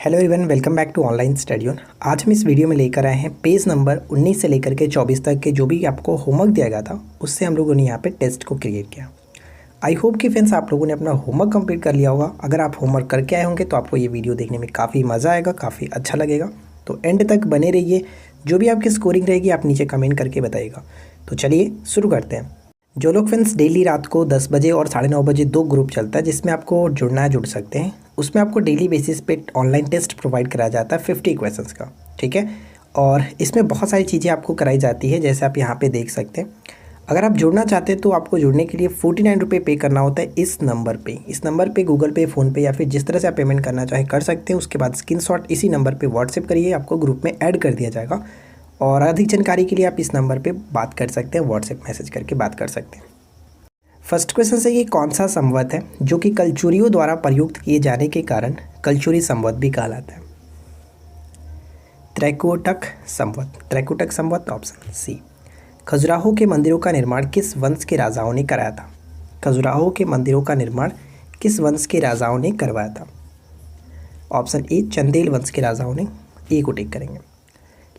Hello everyone, welcome back to online study on. आज हम इस वीडियो में लेकर आए हैं पेज नंबर 19 से लेकर के 24 तक के जो भी आपको होमवर्क दिया गया था उससे हम लोगों ने यहाँ पे टेस्ट को क्रिएट किया। आई होप कि फ्रेंड्स आप लोगों ने अपना होमवर्क कंप्लीट कर लिया होगा। अगर आप होमवर्क करके आए होंगे तो आपको ये वीडियो देखने में काफ़ी मज़ा आएगा, काफ़ी अच्छा लगेगा। तो एंड तक बने रहिए। जो भी आपकी स्कोरिंग रहेगी आप नीचे कमेंट करके बताइएगा। तो चलिए शुरू करते हैं। जो लोग फ्रेंड्स डेली रात को 10 बजे और 9:30 बजे 2 ग्रुप चलता है जिसमें आपको जुड़ना है जुड़ सकते हैं। उसमें आपको डेली बेसिस पे ऑनलाइन टेस्ट प्रोवाइड कराया जाता है 50 क्वेश्चंस का, ठीक है। और इसमें बहुत सारी चीज़ें आपको कराई जाती है, जैसे आप यहाँ पे देख सकते हैं। अगर आप जुड़ना चाहते हैं तो आपको जुड़ने के लिए 49 रुपये पे करना होता है इस नंबर पे गूगल पे, फ़ोनपे या फिर जिस तरह से आप पेमेंट करना चाहें कर सकते हैं। उसके बाद स्क्रीनशॉट इसी नंबर पे व्हाट्सएप करिए, आपको ग्रुप में ऐड कर दिया जाएगा। और अधिक जानकारी के लिए आप इस नंबर पे बात कर सकते हैं, व्हाट्सएप मैसेज करके बात कर सकते हैं। फर्स्ट क्वेश्चन से ये कौन सा संवत है जो कि कलचुरियों द्वारा प्रयुक्त किए जाने के कारण कलचुरी संवत भी कहलाता है? त्रैकुटक संवत ऑप्शन सी। खजुराहो के मंदिरों का निर्माण किस वंश के राजाओं ने कराया था? खजुराहो के मंदिरों का निर्माण किस वंश के राजाओं ने करवाया था? ऑप्शन ए चंदेल वंश के राजाओं ने। ए को टिक करेंगे।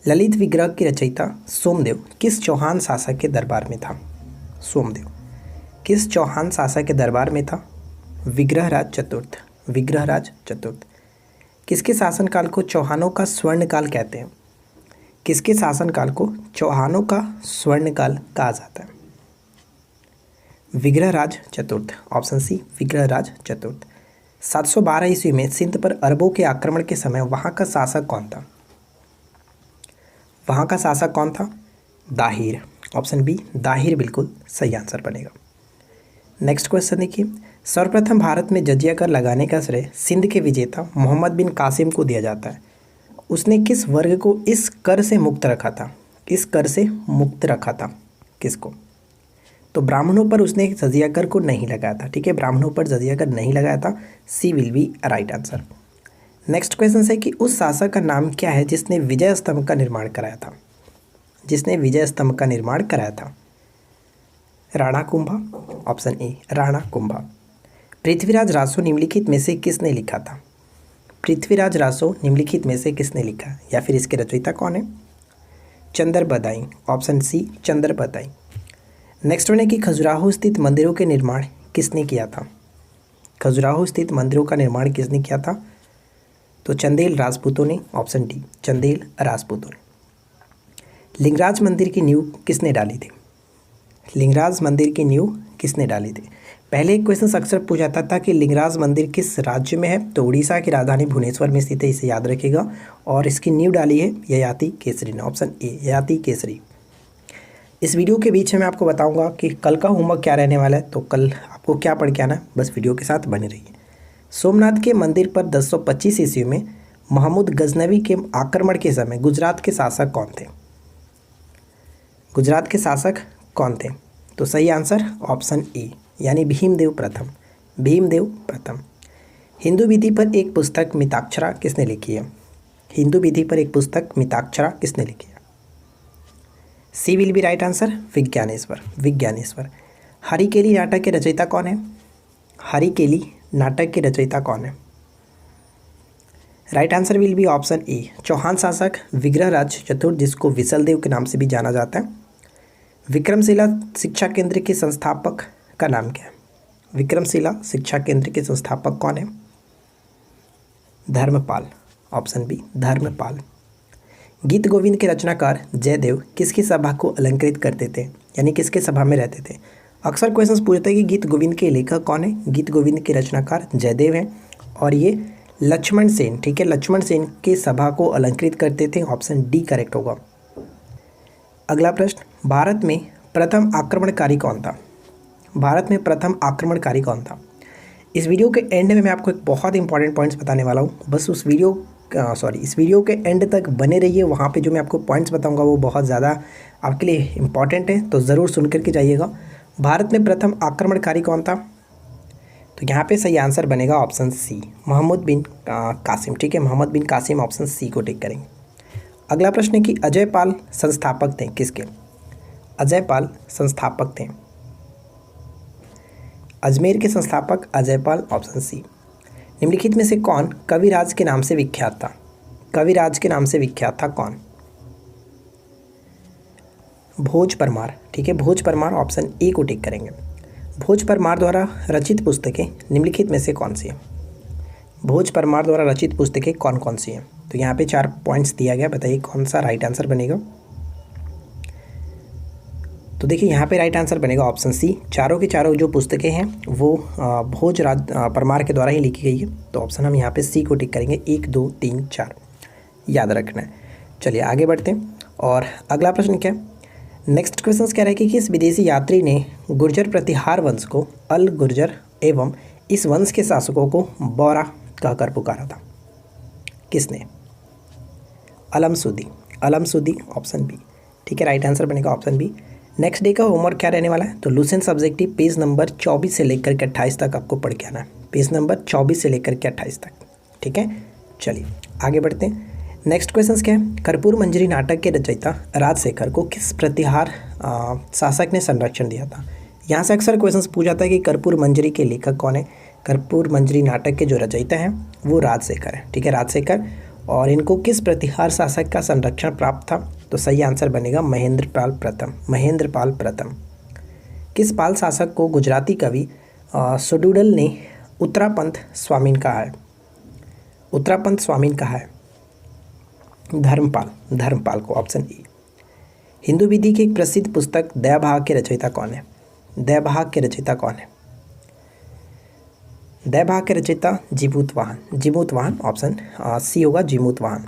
ललित विग्रह की रचयिता सोमदेव किस चौहान शासक के दरबार में था? सोमदेव किस चौहान शासक के दरबार में था? विग्रहराज चतुर्थ। किसके शासनकाल को चौहानों का स्वर्णकाल कहते हैं? किसके शासनकाल को चौहानों का स्वर्णकाल कहा जाता है? विग्रहराज चतुर्थ, ऑप्शन सी विग्रहराज चतुर्थ। 712 ईस्वी में सिंध पर अरबों के आक्रमण के समय वहाँ का शासक कौन था? दाहिर, ऑप्शन बी दाहिर बिल्कुल सही आंसर बनेगा। नेक्स्ट क्वेश्चन देखिए। सर्वप्रथम भारत में जजिया कर लगाने का श्रेय सिंध के विजेता मोहम्मद बिन कासिम को दिया जाता है। उसने किस वर्ग को इस कर से मुक्त रखा था? किसको? तो ब्राह्मणों पर उसने जजिया कर को नहीं लगाया था, ठीक है। ब्राह्मणों पर जजिया कर नहीं लगाया था। C will be right answer. Next question है कि उस शासक का नाम क्या है जिसने विजय स्तंभ का निर्माण कराया था? Rana Kumbha, option A Rana Kumbha. पृथ्वीराज रासो निम्नलिखित में से किसने लिखा था? या फिर इसके रचयिता कौन है? चंद्र बदाई, ऑप्शन सी चंद्र बदाई। नेक्स्ट वन है कि खजुराहो स्थित मंदिरों के निर्माण किसने किया था? तो चंदेल राजपूतों ने, ऑप्शन डी चंदेल राजपूतों ने। लिंगराज मंदिर की नींव किसने डाली थी? पहले एक क्वेश्चन अक्सर पूछा जाता था कि लिंगराज मंदिर किस राज्य में है? तो उड़ीसा की राजधानी भुवनेश्वर में स्थित है, इसे याद रखिएगा। और इसकी नींव डाली है ययाति केसरी ने, ऑप्शन ए ययाति केसरी। इस वीडियो के बीच में मैं आपको बताऊंगा कि कल का होमवर्क क्या रहने वाला है। तो कल आपको क्या पढ़ के आना है, बस वीडियो के साथ बने रहिए। सोमनाथ के मंदिर पर 1025 ईस्वी में महमूद गजनवी के आक्रमण के समय गुजरात के शासक कौन थे? तो सही आंसर ऑप्शन ए यानी भीमदेव प्रथम। हिंदू विधि पर एक पुस्तक मिताक्षरा किसने लिखी है? C will be right answer Vijnaneshwara. Harikeli नाटक के रचयिता कौन है? Right answer will be option A Chauhan शासक विग्रहराज चतुर्थ, जिसको विसलदेव के नाम से भी जाना जाता है। विक्रमशिला शिक्षा केंद्र के संस्थापक का नाम क्या है? विक्रमशिला शिक्षा केंद्र के संस्थापक कौन है? Dharmpal, option B Dharmpal. गीत गोविंद के रचनाकार जयदेव किसकी सभा को अलंकृत करते थे, यानी किसके सभा में रहते थे? अक्सर क्वेश्चन पूछते हैं कि गीत गोविंद के लेखक कौन है? गीत गोविंद के रचनाकार जयदेव हैं और ये लक्ष्मण सेन, ठीक है, लक्ष्मण सेन के सभा को अलंकृत करते थे। ऑप्शन डी करेक्ट होगा। अगला प्रश्न, भारत में प्रथम आक्रमणकारी कौन था? इस वीडियो के एंड में मैं आपको एक बहुत इंपॉर्टेंट पॉइंट्स बताने वाला हूँ। बस इस वीडियो के एंड तक बने रहिए। वहाँ पे जो मैं आपको पॉइंट्स बताऊँगा वो बहुत ज़्यादा आपके लिए इम्पॉर्टेंट है, तो ज़रूर सुन करके जाइएगा। भारत में प्रथम आक्रमणकारी कौन था? तो यहाँ पे सही आंसर बनेगा ऑप्शन सी मोहम्मद बिन कासिम, ठीक है, मोहम्मद बिन कासिम, ऑप्शन सी को टिक करेंगे। अगला प्रश्न है कि अजयपाल संस्थापक थे किसके? अजमेर के संस्थापक अजयपाल, ऑप्शन सी। निम्नलिखित में से कौन कविराज के नाम से विख्यात था? कविराज के नाम से विख्यात था कौन? भोज परमार। ठीक है, भोज परमार, ऑप्शन ए को टिक करेंगे। भोज परमार द्वारा रचित पुस्तकें निम्नलिखित में से कौन सी है? भोज परमार द्वारा रचित पुस्तकें कौन कौन सी हैं? तो यहाँ पे 4 पॉइंट्स दिया गया, बताइए कौन सा राइट आंसर बनेगा। तो देखिए यहाँ पे राइट आंसर बनेगा ऑप्शन सी। चारों की चारों जो पुस्तकें हैं वो भोज परमार के द्वारा ही लिखी गई है। तो ऑप्शन हम यहाँ पे सी को टिक करेंगे। 1 2 3 4 याद रखना है। चलिए आगे बढ़ते हैं। और अगला प्रश्न क्या है? नेक्स्ट क्वेश्चन कह रहा है कि किस विदेशी यात्री ने गुर्जर प्रतिहार वंश को अल गुर्जर एवं इस वंश के शासकों को बौरा कहकर पुकारा था? किसने? अलमसूदी। Al Masudi, option B. ठीक है, राइट आंसर बनेगा ऑप्शन बी। नेक्स्ट डे का होमवर्क क्या रहने वाला है? तो लूसेंट सब्जेक्टिव पेज नंबर 24 से लेकर के 28 तक आपको पढ़ के आना है। पेज नंबर 24 से लेकर के 28 तक। ठीक है, चलिए आगे बढ़ते हैं। नेक्स्ट क्वेश्चन क्या है? कर्पूर मंजरी नाटक के रचयिता राजशेखर को किस प्रतिहार शासक ने संरक्षण दिया था? यहाँ से अक्सर क्वेश्चन पूछा जाता है कि कर्पूर मंजरी के लेखक कौन है? कर्पूर मंजरी नाटक के जो रचयिता हैं वो राजशेखर है। ठीक है, राजशेखर। और इनको किस प्रतिहार शासक का संरक्षण प्राप्त था? तो सही आंसर बनेगा महेंद्रपाल प्रथम। महेंद्रपाल प्रथम। किस पाल शासक को गुजराती कवि सुडूडल ने उत्तरापंथ स्वामीन कहा है? उत्तरापंथ स्वामीन कहा है? धर्मपाल। धर्मपाल को, ऑप्शन ई। हिंदू विधि की एक प्रसिद्ध पुस्तक दयाभाग के रचयिता कौन है? दयाभाग के रचयिता कौन है? दयाभाग के रचयिता जीमूतवाहन। जीमूतवाहन, ऑप्शन सी होगा, जीमूतवाहन।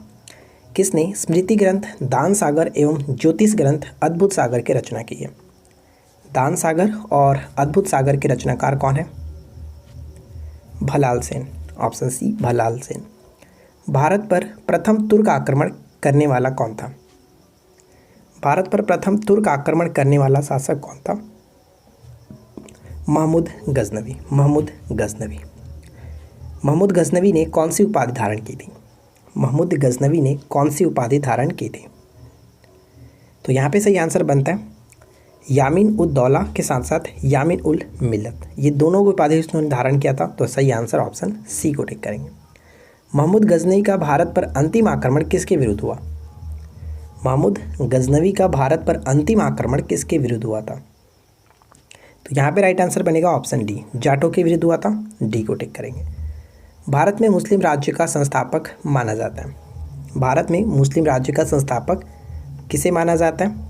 किसने स्मृति ग्रंथ दान सागर एवं ज्योतिष ग्रंथ अद्भुत सागर की रचना की है? दान सागर और अद्भुत सागर के रचनाकार कौन है? भलाल सेन, ऑप्शन सी, भलाल सेन। भारत पर प्रथम तुर्क आक्रमण करने वाला कौन था? भारत पर प्रथम तुर्क आक्रमण करने वाला शासक कौन था? महमूद गजनवी। महमूद गजनवी। महमूद गजनवी ने कौन सी उपाधि धारण की थी? महमूद गजनवी ने कौन सी उपाधि धारण की थी? तो यहाँ पे सही आंसर बनता है यामीन उद दौला के साथ साथ यामीन उल मिल्लत। ये दोनों को उपाधि उसने धारण किया था। तो सही आंसर ऑप्शन सी को टिक करेंगे। महमूद गजनवी का भारत पर अंतिम आक्रमण किसके विरुद्ध हुआ? महमूद गजनवी का भारत पर अंतिम आक्रमण किसके विरुद्ध हुआ था? तो यहाँ पे राइट आंसर बनेगा ऑप्शन डी, जाटों के विरुद्ध हुआ था। डी को टिक करेंगे। भारत में मुस्लिम राज्य का संस्थापक माना जाता है? भारत में मुस्लिम राज्य का संस्थापक किसे माना जाता है?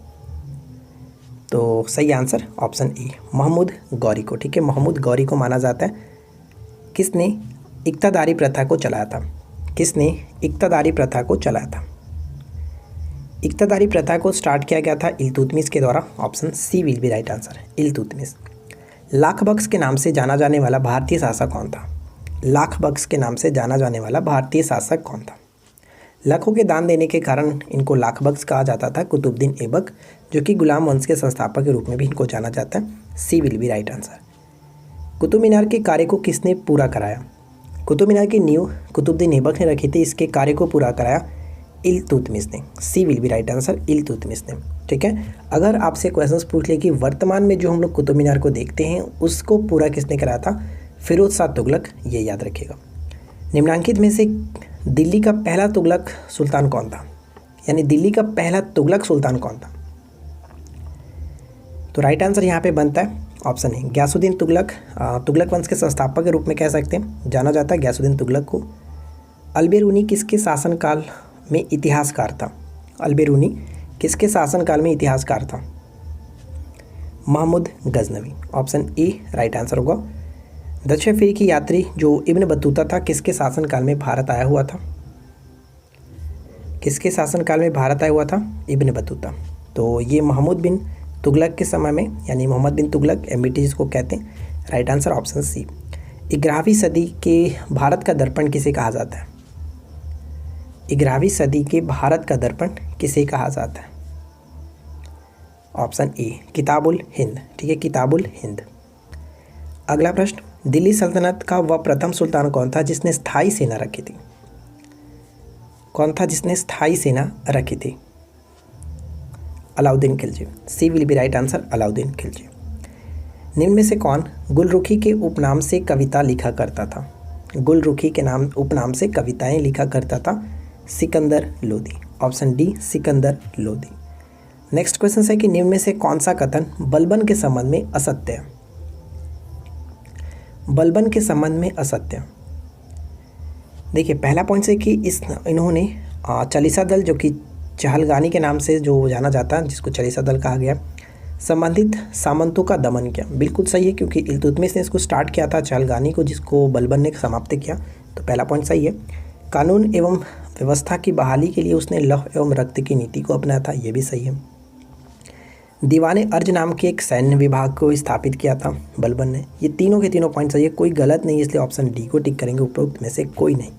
तो सही answer option A, Mahmud Ghori को। ठीक है, महमूद गौरी को माना जाता है। किसने इक्तादारी प्रथा को चलाया था? किसने इक्तादारी प्रथा को चलाया था? इक्तादारी प्रथा को स्टार्ट किया गया था इल्तुतमिश के द्वारा। Option C will be right answer, Iltutmish. Lakh Bakhsh के नाम से जाना जाने वाला भारतीय शासक कौन था? लाख बख्श के नाम से जाना जाने वाला भारतीय शासक कौन था? लाखों के दान देने के कारण इनको लाख बख्श कहा जाता था। कुतुबुद्दीन ऐबक, जो कि गुलाम वंश के संस्थापक के रूप में भी इनको जाना जाता है। C will be right answer. Qutub Minar के कार्य को किसने पूरा कराया? कुतुब मीनार की नींव कुतुबुद्दीन ऐबक ने रखी थी। इसके कार्य को पूरा कराया इल्तुतमिश ने। C will be right answer, Iltutmish ने। ठीक है, अगर आपसे क्वेश्चंस पूछ ले कि वर्तमान में जो हम लोग कुतुब मीनार को देखते हैं उसको पूरा किसने कराया था? फिरोज शाह तुगलक, ये याद रखिएगा। निम्नांकित में से दिल्ली का पहला तुगलक सुल्तान कौन था? यानी दिल्ली का पहला तुगलक सुल्तान कौन था? तो राइट आंसर यहाँ पे बनता है ऑप्शन है गयासुद्दीन तुगलक। तुगलक वंश के संस्थापक के रूप में कह सकते हैं, जाना जाता है गयासुद्दीन तुगलक को। अलबेरूनी किसके शासनकाल में इतिहासकार था? अलबेरूनी किसके शासनकाल में इतिहासकार था? Mahmud Ghaznavi, option A right answer होगा। दक्षिण अफ्रीकी यात्री जो इब्न बतूता था किसके शासनकाल में भारत आया हुआ था? किसके शासनकाल में भारत आया हुआ था? Ibn Battuta. तो ये महमूद बिन तुगलक के समय में, यानी मोहम्मद बिन तुगलक, एमबीटी जिसको कहते हैं। Right answer option C. 11वीं सदी के भारत का दर्पण किसे कहा जाता है? 11वीं सदी के भारत का दर्पण किसे कहा जाता है? Option A, Kitabul Hind. ठीक है, किताबुल हिंद। अगला प्रश्न, दिल्ली सल्तनत का वह प्रथम सुल्तान कौन था जिसने स्थायी सेना रखी थी? कौन था जिसने स्थायी सेना रखी थी? Alauddin Khilji. C will be right answer, Alauddin Khilji. निम्न में से कौन गुलरुखी के उपनाम से कविता लिखा करता था? गुलरुखी के नाम उपनाम से कविताएं लिखा करता था? Sikandar Lodi. Option D Sikandar Lodi. Next question है कि निम्न में से कौन सा कथन बलबन के संबंध में असत्य है? बलबन के संबंध में असत्य। देखिए पहला पॉइंट है कि इन्होंने चालीसा दल, जो कि चहलगानी के नाम से जो जाना जाता है, जिसको चालीसा दल कहा गया, संबंधित सामंतों का दमन किया। बिल्कुल सही है, क्योंकि इल्तुतमिश ने इसको स्टार्ट किया था चहलगानी को, जिसको बलबन ने समाप्त किया। तो पहला पॉइंट सही है। कानून एवं व्यवस्था की बहाली के लिए उसने लौह एवं रक्त की नीति को अपनाया था, ये भी सही है। दीवाने अर्ज नाम के एक सैन्य विभाग को स्थापित किया था बलबन ने। ये तीनों के तीनों पॉइंट सही है, कोई गलत नहीं, इसलिए ऑप्शन डी को टिक करेंगे, उपरोक्त में से कोई नहीं।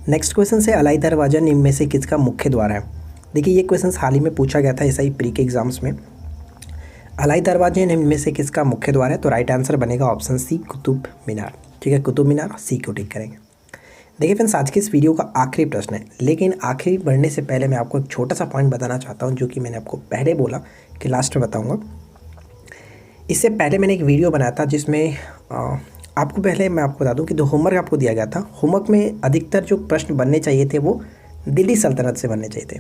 नेक्स्ट क्वेश्चन से अलाई दरवाजा निम्न में से किसका मुख्य द्वार है? देखिए ये क्वेश्चन हाल ही में पूछा गया था ऐसा ही प्री के एग्जाम्स में। अलाई दरवाजे निम्न में से किसका मुख्य द्वार है? तो राइट आंसर बनेगा ऑप्शन सी कुतुब मीनार। ठीक है, कुतुब मीनार, सी को टिक करेंगे। देखिए फ्रेंड्स, आज के इस वीडियो का आखिरी प्रश्न है, लेकिन आखिरी बढ़ने से पहले मैं आपको एक छोटा सा पॉइंट बताना चाहता हूँ, जो कि मैंने आपको पहले बोला कि लास्ट में बताऊँगा। इससे पहले मैंने एक वीडियो बनाया था जिसमें आपको पहले मैं आपको बता दूं कि जो होमवर्क आपको दिया गया था, होमवर्क में अधिकतर जो प्रश्न बनने चाहिए थे वो दिल्ली सल्तनत से बनने चाहिए थे।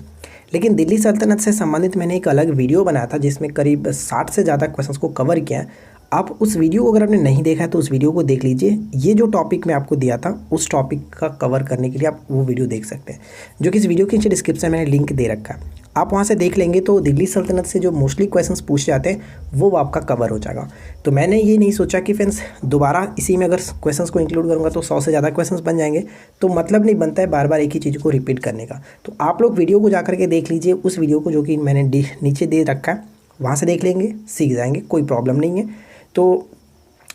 लेकिन दिल्ली सल्तनत से संबंधित मैंने एक अलग वीडियो बनाया था जिसमें करीब 60 से ज़्यादा क्वेश्चंस को कवर किया है। आप उस वीडियो को अगर आपने नहीं देखा है तो उस वीडियो को देख लीजिए। ये जो टॉपिक मैं आपको दिया था उस टॉपिक का कवर करने के लिए आप वो वीडियो देख सकते हैं, जो कि इस वीडियो के नीचे डिस्क्रिप्शन में मैंने लिंक दे रखा है। आप वहाँ से देख लेंगे तो दिल्ली सल्तनत से जो मोस्टली क्वेश्चंस पूछे जाते हैं वो आपका कवर हो जाएगा। तो मैंने ये नहीं सोचा कि फ्रेंड्स दोबारा इसी में अगर क्वेश्चंस को इंक्लूड करूँगा तो 100 से ज़्यादा क्वेश्चंस बन जाएंगे, तो मतलब नहीं बनता है बार बार एक ही चीज़ को रिपीट करने का। तो आप लोग वीडियो को जा करके देख लीजिए, उस वीडियो को जो कि मैंने नीचे दे रखा है, वहाँ से देख लेंगे, सीख जाएंगे, कोई प्रॉब्लम नहीं है। तो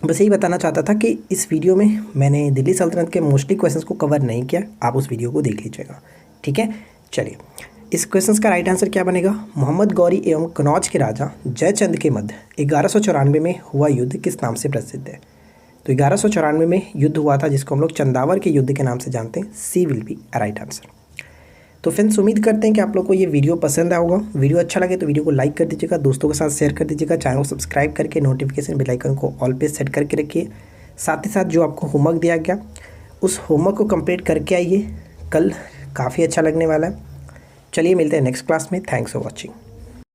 बस यही बताना चाहता था कि इस वीडियो में मैंने दिल्ली सल्तनत के मोस्टली क्वेश्चंस को कवर नहीं किया, आप उस वीडियो को देख लीजिएगा। ठीक है, चलिए इस क्वेश्चन का राइट आंसर क्या बनेगा? मोहम्मद गौरी एवं कनौज के राजा जयचंद के मध्य 1194 में हुआ युद्ध किस नाम से प्रसिद्ध है? तो 1194 में युद्ध हुआ था जिसको हम लोग चंदावर के युद्ध के नाम से जानते हैं। सी विल बी राइट आंसर। तो फ्रेंड्स उम्मीद करते हैं कि आप लोग को ये वीडियो पसंद आया होगा। वीडियो अच्छा लगे तो वीडियो को लाइक कर दीजिएगा, दोस्तों के साथ शेयर कर दीजिएगा, चैनल को सब्सक्राइब करके नोटिफिकेशन बेल आइकन को ऑल पे सेट करके रखिए। साथ ही साथ जो आपको होमवर्क दिया गया उस होमवर्क को कंप्लीट करके आइए, कल काफ़ी अच्छा लगने वाला है। चलिए मिलते हैं नेक्स्ट क्लास में। Thanks for watching.